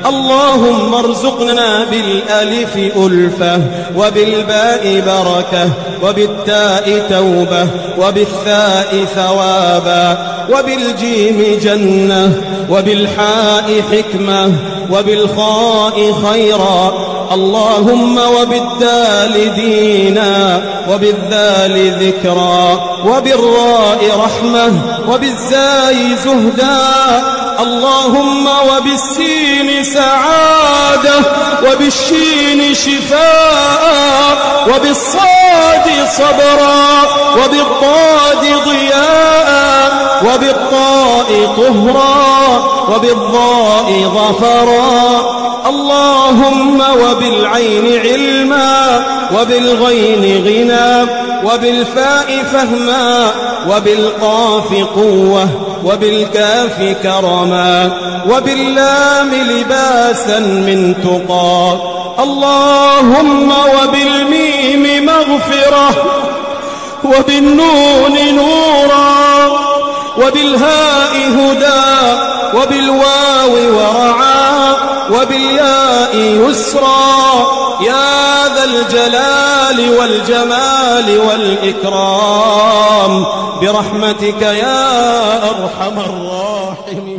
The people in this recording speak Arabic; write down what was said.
اللهم ارزقنا بالألف ألفة، وبالباء بركة، وبالتاء توبة، وبالثاء ثوابا، وبالجيم جنة، وبالحاء حكمة، وبالخاء خيرا. اللهم وبالدال دينا، وبالذال ذكرا، وبالراء رحمة، وبالزاي زهدا. اللهم وبالسين سعادة، وبالشين شفاء، وبالصاد صبرا، وبالضاد ضياء، وبالطاء طهرا، وبالضاء ظفرا. اللهم وبالعين علما، وبالغين غنى، وبالفاء فهما، وبالقاف قوة، وبالكاف كرما، وباللام لباسا من تقى. اللهم وبالميم مغفرة، وبالنون نورا، وبالهاء هدى، وبالواو ورعا، وبالياء يسرا. يا ذا الجلال والجمال والإكرام برحمتك يا أرحم الراحمين.